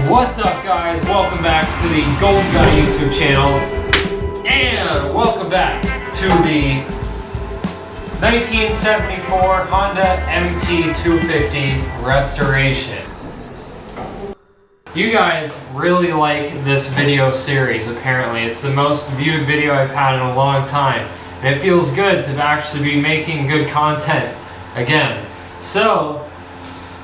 What's up, guys? Welcome back to the Gold Guy YouTube channel, and welcome back to the 1974 Honda MT250 restoration. You guys really like this video series, apparently. It's the most viewed video I've had in a long time, and it feels good to actually be making good content again. So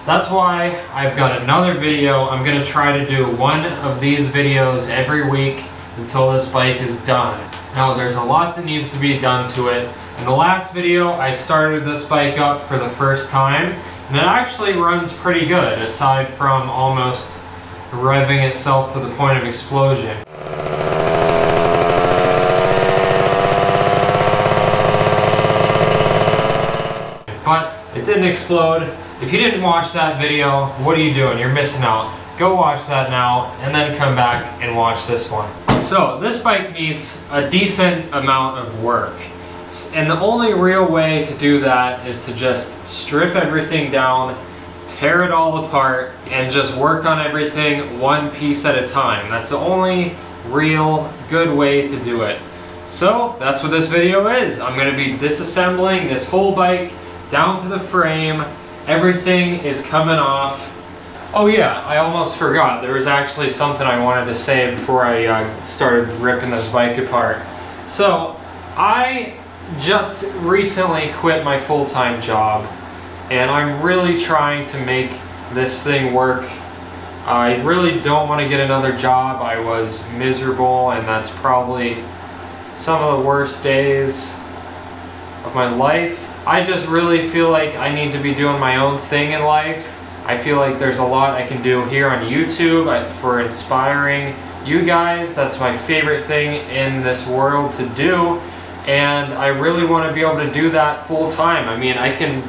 that's why I've got another video. I'm going to try to do one of these videos every week until this bike is done. Now, there's a lot that needs to be done to it. In the last video, I started this bike up for the first time, and it actually runs pretty good, aside from almost revving itself to the point of explosion. But it didn't explode. If you didn't watch that video, what are you doing? You're missing out. Go watch that now, and then come back and watch this one. So, this bike needs a decent amount of work. And the only real way to do that is to just strip everything down, tear it all apart, and just work on everything one piece at a time. That's the only real good way to do it. So, that's what this video is. I'm going to be disassembling this whole bike down to the frame. Everything is coming off. Oh yeah, I almost forgot. There was actually something I wanted to say before I started ripping this bike apart. So, I just recently quit my full-time job, and I'm really trying to make this thing work. I really don't want to get another job. I was miserable, and that's probably some of the worst days of my life. I just really feel like I need to be doing my own thing in life. I feel like there's a lot I can do here on YouTube for inspiring you guys. That's my favorite thing in this world to do, and I really want to be able to do that full time. I mean, I can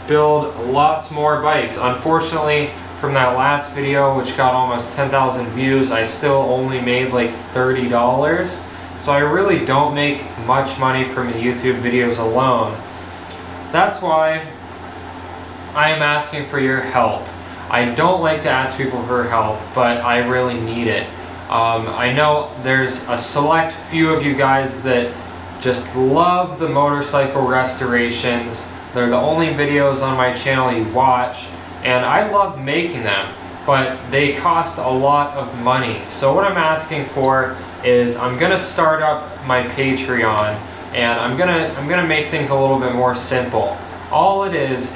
build lots more bikes. Unfortunately, from that last video, which got almost 10,000 views, I still only made like $30. So I really don't make much money from the YouTube videos alone. That's why I am asking for your help. I don't like to ask people for help, but I really need it. I know there's a select few of you guys that just love the motorcycle restorations. They're the only videos on my channel you watch, and I love making them, but they cost a lot of money. So what I'm asking for is I'm gonna start up my Patreon, and I'm gonna make things a little bit more simple. All it is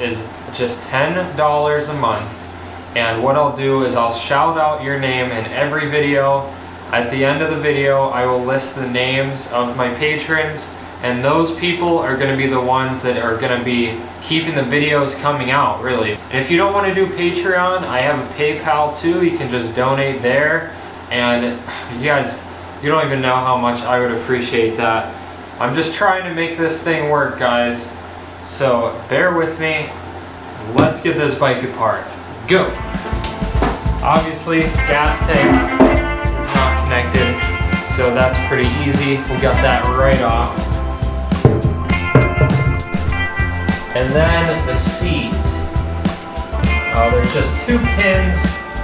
just $10 a month, and what I'll do is I'll shout out your name in every video. At the end of the video, I will list the names of my patrons, and those people are gonna be the ones that are gonna be keeping the videos coming out, really. And if you don't want to do Patreon, I have a PayPal too. You can just donate there, and you guys, you don't even know how much I would appreciate that. I'm just trying to make this thing work, guys. So bear with me. Let's get this bike apart. Go! Obviously, gas tank is not connected, so that's pretty easy. We got that right off. And then the seat. There's just two pins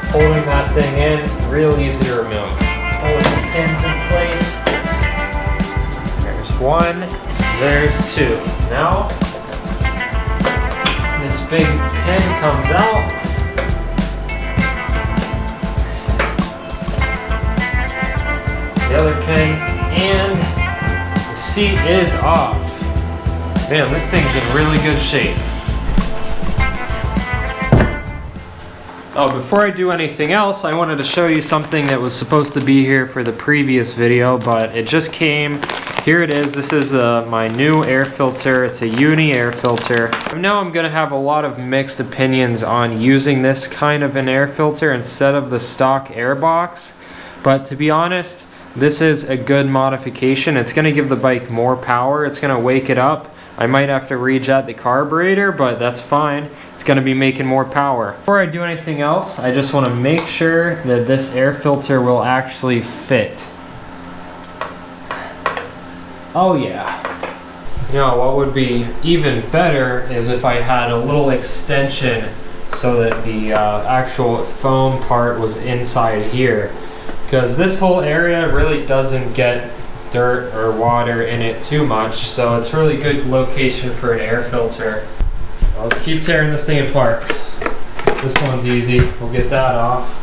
holding that thing in. Real easy to remove. Hold the pins in place. There's one, there's two. Now, this big pin comes out. The other pin, and the seat is off. Man, this thing's in really good shape. Oh, before I do anything else, I wanted to show you something that was supposed to be here for the previous video, but it just came. Here it is. This is my new air filter. It's a uni air filter. Now I'm going to have a lot of mixed opinions on using this kind of an air filter instead of the stock air box, but to be honest, this is a good modification. It's going to give the bike more power. It's going to wake it up. I might have to rejet the carburetor, but that's fine. It's going to be making more power. Before I do anything else, I just want to make sure that this air filter will actually fit. Oh yeah. You know, what would be even better is if I had a little extension so that the actual foam part was inside here, because this whole area really doesn't get dirt or water in it too much, so it's really good location for an air filter. Let's keep tearing this thing apart. This one's easy, we'll get that off.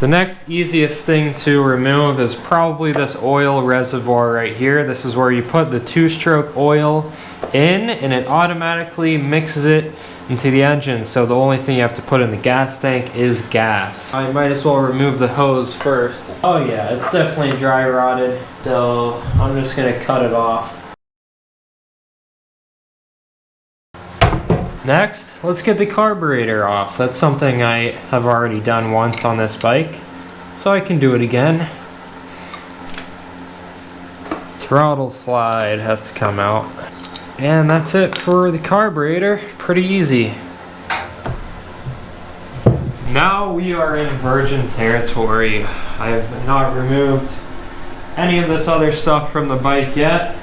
The next easiest thing to remove is probably this oil reservoir right here. This is where you put the 2-stroke oil in and it automatically mixes it into the engine. So the only thing you have to put in the gas tank is gas. I might as well remove the hose first. Oh yeah, it's definitely dry rotted. So I'm just gonna cut it off. Next, let's get the carburetor off. That's something I have already done once on this bike, so I can do it again. Throttle slide has to come out. And that's it for the carburetor. Pretty easy. Now we are in virgin territory. I have not removed any of this other stuff from the bike yet.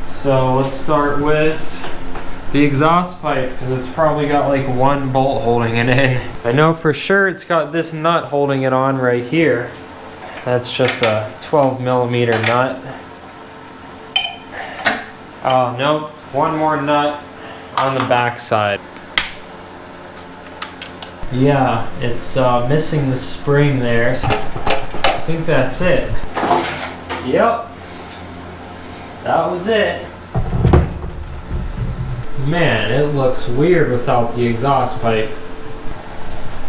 So let's start with the exhaust pipe, because it's probably got like 1 bolt holding it in. I know for sure it's got this nut holding it on right here. That's just a 12mm nut. Oh nope, 1 more nut on the back side. Yeah, it's missing the spring there. I think that's it. Yep, that was it. Man, it looks weird without the exhaust pipe.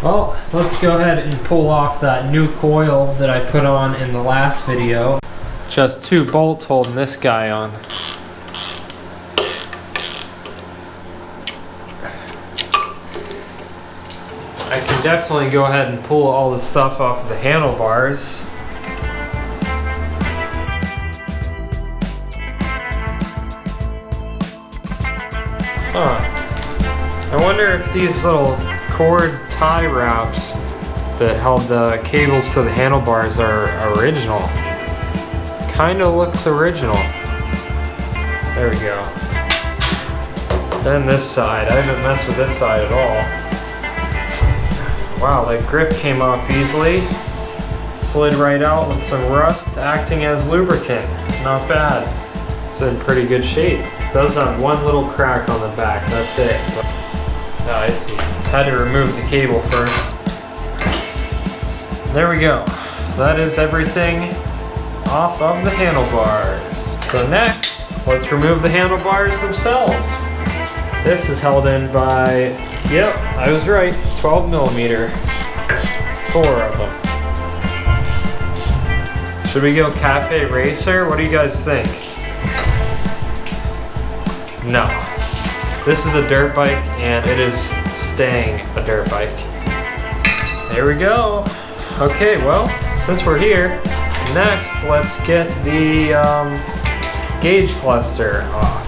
Well, let's go ahead and pull off that new coil that I put on in the last video. Just 2 bolts holding this guy on. I can definitely go ahead and pull all the stuff off of the handlebars. Huh. I wonder if these little cord tie wraps that held the cables to the handlebars are original. Kinda looks original. There we go. Then this side. I haven't messed with this side at all. Wow, that grip came off easily. It slid right out with some rust acting as lubricant. Not bad. It's in pretty good shape. It does have 1 little crack on the back, that's it. Oh, I see. Had to remove the cable first. There we go. That is everything off of the handlebars. So next, let's remove the handlebars themselves. This is held in by, yep, I was right, 12mm. 4 of them. Should we go Cafe Racer? What do you guys think? No. This is a dirt bike and it is staying a dirt bike. There we go. Okay, well, since we're here, next let's get the gauge cluster off.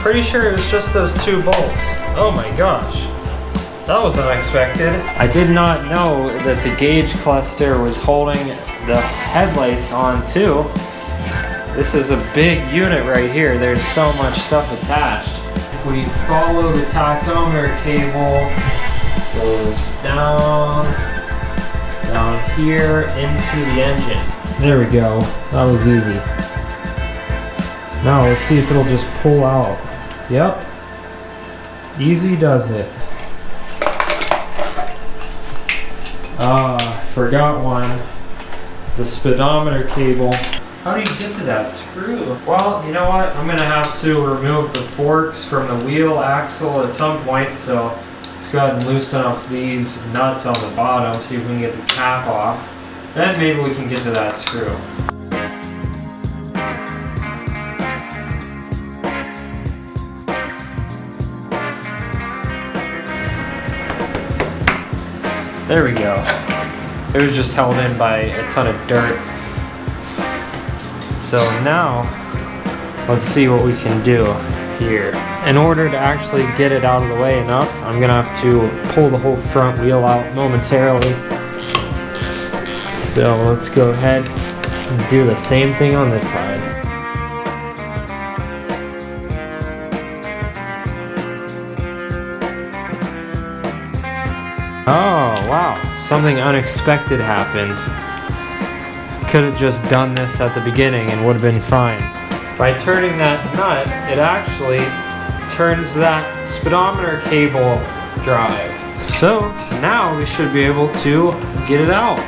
Pretty sure it was just those 2 bolts. Oh my gosh. That was unexpected. I did not know that the gauge cluster was holding the headlights on too. This is a big unit right here. There's so much stuff attached. If we follow the tachometer cable, it goes down here into the engine. There we go. That was easy. Now let's see if it'll just pull out. Yep. Easy does it. Forgot one. The speedometer cable. How do you get to that screw? Well, you know what? I'm gonna have to remove the forks from the wheel axle at some point, so let's go ahead and loosen up these nuts on the bottom, see if we can get the cap off. Then maybe we can get to that screw. There we go. It was just held in by a ton of dirt. So now, let's see what we can do here. In order to actually get it out of the way enough, I'm gonna have to pull the whole front wheel out momentarily. So let's go ahead and do the same thing on this side. Oh, wow. Something unexpected happened. Could have just done this at the beginning and would have been fine. By turning that nut, it actually turns that speedometer cable drive. So now we should be able to get it out.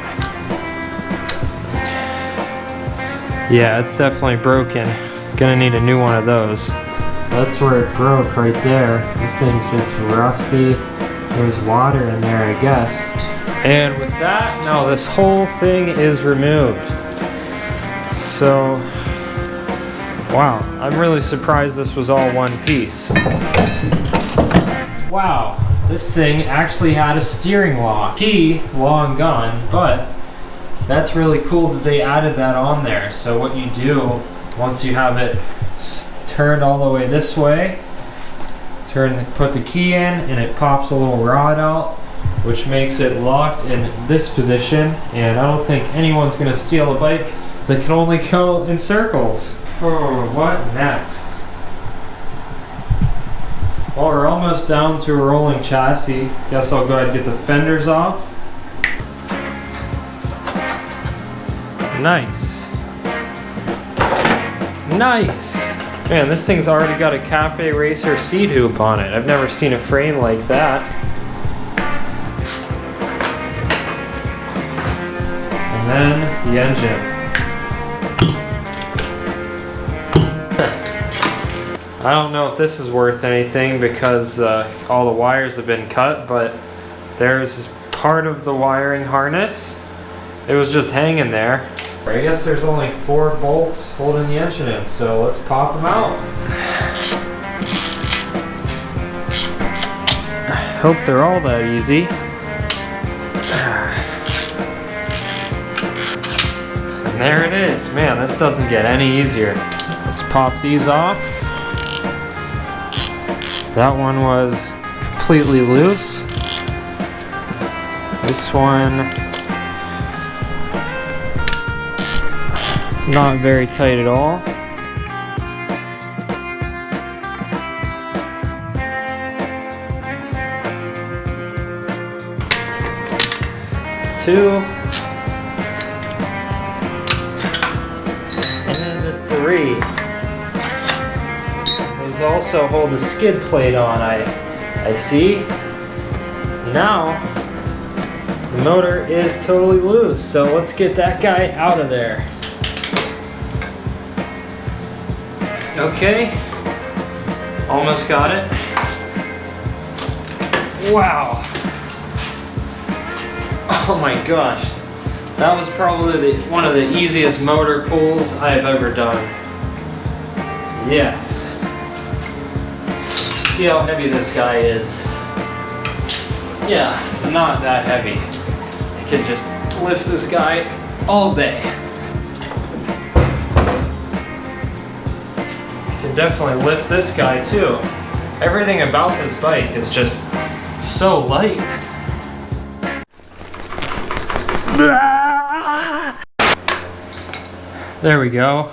Yeah, it's definitely broken. Gonna need a new one of those. That's where it broke right there. This thing's just rusty. There's water in there, I guess. And with that, now this whole thing is removed. So, wow, I'm really surprised this was all one piece. Wow, this thing actually had a steering lock. Key, long gone, but that's really cool that they added that on there. So what you do, once you have it turned all the way this way, put the key in and it pops a little rod out, which makes it locked in this position. And I don't think anyone's gonna steal a bike that can only go in circles. Oh, what next? Well, we're almost down to a rolling chassis. Guess I'll go ahead and get the fenders off. Nice. Nice. Man, this thing's already got a Cafe Racer seat hoop on it. I've never seen a frame like that. And then the engine. I don't know if this is worth anything because all the wires have been cut, but there's part of the wiring harness. It was just hanging there. I guess there's only 4 bolts holding the engine in, so let's pop them out. I hope they're all that easy. And there it is. Man, this doesn't get any easier. Let's pop these off. That one was completely loose. This one, not very tight at all. Two. And a 3. Those also hold the skid plate on, I see. Now, the motor is totally loose, so let's get that guy out of there. Okay, almost got it. Wow. Oh my gosh. That was probably one of the easiest motor pulls I have ever done. Yes. See how heavy this guy is. Yeah, not that heavy. I could just lift this guy all day. Definitely lift this guy too. Everything about this bike is just so light. There we go.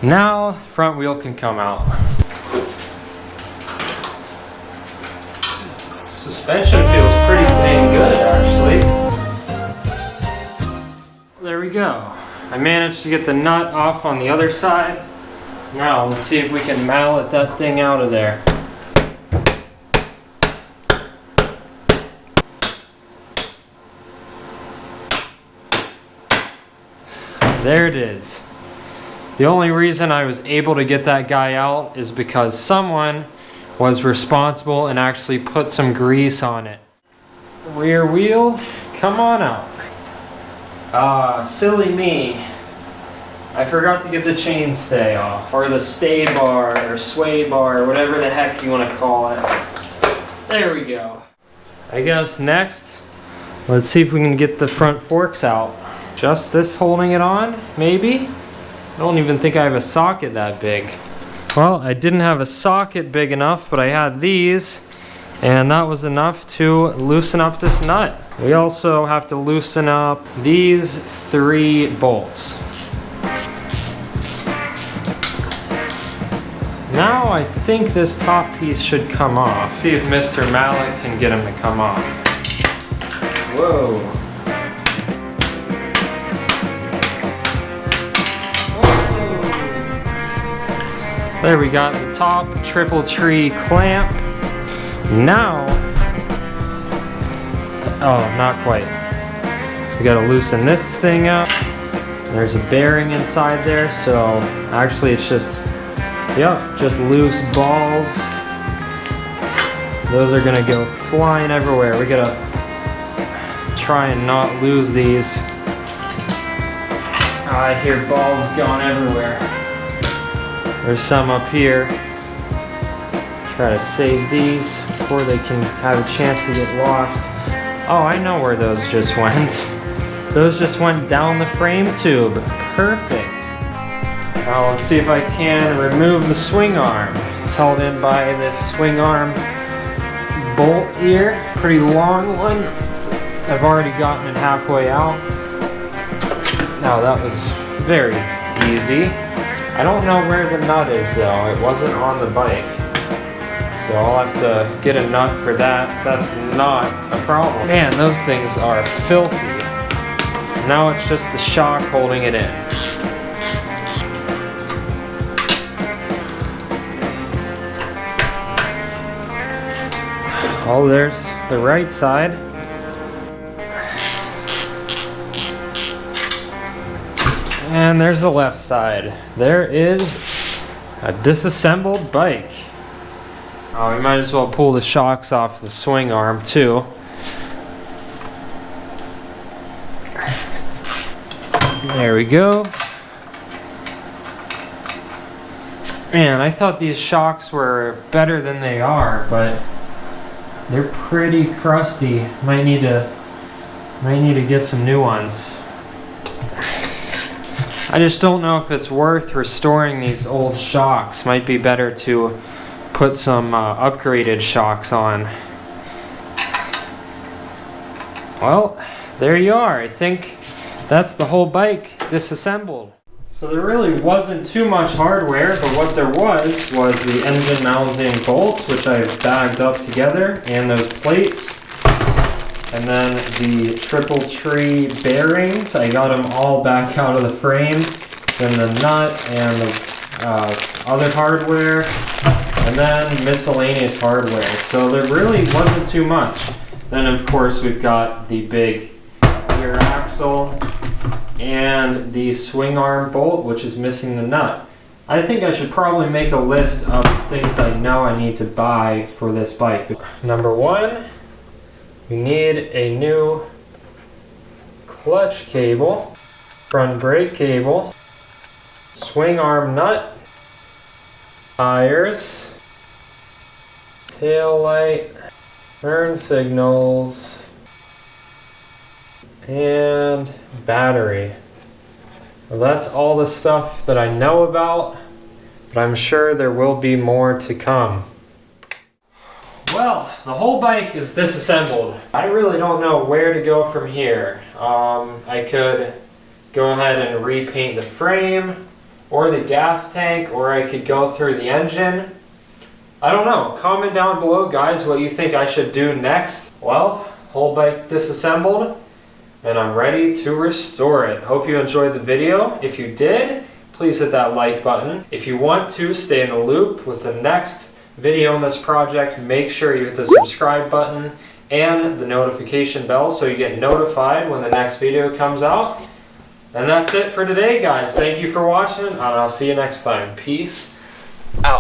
Now front wheel can come out. Suspension feels pretty dang good actually. There we go. I managed to get the nut off on the other side. Now, let's see if we can mallet that thing out of there. There it is. The only reason I was able to get that guy out is because someone was responsible and actually put some grease on it. Rear wheel, come on out. Ah, silly me. I forgot to get the chainstay off, or the stay bar, or sway bar, or whatever the heck you want to call it. There we go. I guess next, let's see if we can get the front forks out. Just this holding it on, maybe? I don't even think I have a socket that big. Well, I didn't have a socket big enough, but I had these, and that was enough to loosen up this nut. We also have to loosen up these 3 bolts. Now I think this top piece should come off. See if Mr. Mallet can get him to come off. Whoa. There we got the top triple tree clamp. Now, oh, not quite. We gotta loosen this thing up. There's a bearing inside there, so actually it's just, yep, just loose balls. Those are gonna go flying everywhere. We gotta try and not lose these. I hear balls going everywhere. There's some up here. Try to save these before they can have a chance to get lost. Oh, I know where those just went. Those just went down the frame tube. Perfect. Now let's see if I can remove the swing arm. It's held in by this swing arm bolt here. Pretty long one. I've already gotten it halfway out. Now that was very easy. I don't know where the nut is though. It wasn't on the bike. So I'll have to get a nut for that. That's not a problem. Man, those things are filthy. Now it's just the shock holding it in. Oh, there's the right side. And there's the left side. There is a disassembled bike. Oh, we might as well pull the shocks off the swing arm too. There we go. Man, I thought these shocks were better than they are, but they're pretty crusty. Might need to get some new ones. I just don't know if it's worth restoring these old shocks. Might be better to put some upgraded shocks on. Well, there you are. I think that's the whole bike disassembled. So there really wasn't too much hardware, but what there was the engine mounting bolts, which I've bagged up together, and those plates. And then the triple tree bearings, I got them all back out of the frame. Then the nut and the other hardware, and then miscellaneous hardware. So there really wasn't too much. Then of course we've got the big rear axle and the swing arm bolt, which is missing the nut. I think I should probably make a list of things I know I need to buy for this bike. Number one, we need a new clutch cable, front brake cable, swing arm nut, tires, tail light, turn signals, and battery. Well, that's all the stuff that I know about, but I'm sure there will be more to come. Well, the whole bike is disassembled. I really don't know where to go from here. I could go ahead and repaint the frame or the gas tank, or I could go through the engine. I don't know. Comment down below, guys, what you think I should do next. Well, whole bike's disassembled and I'm ready to restore it. Hope you enjoyed the video. If you did, please hit that like button. If you want to stay in the loop with the next video on this project, make sure you hit the subscribe button and the notification bell so you get notified when the next video comes out. And that's it for today, guys. Thank you for watching, and I'll see you next time. Peace out.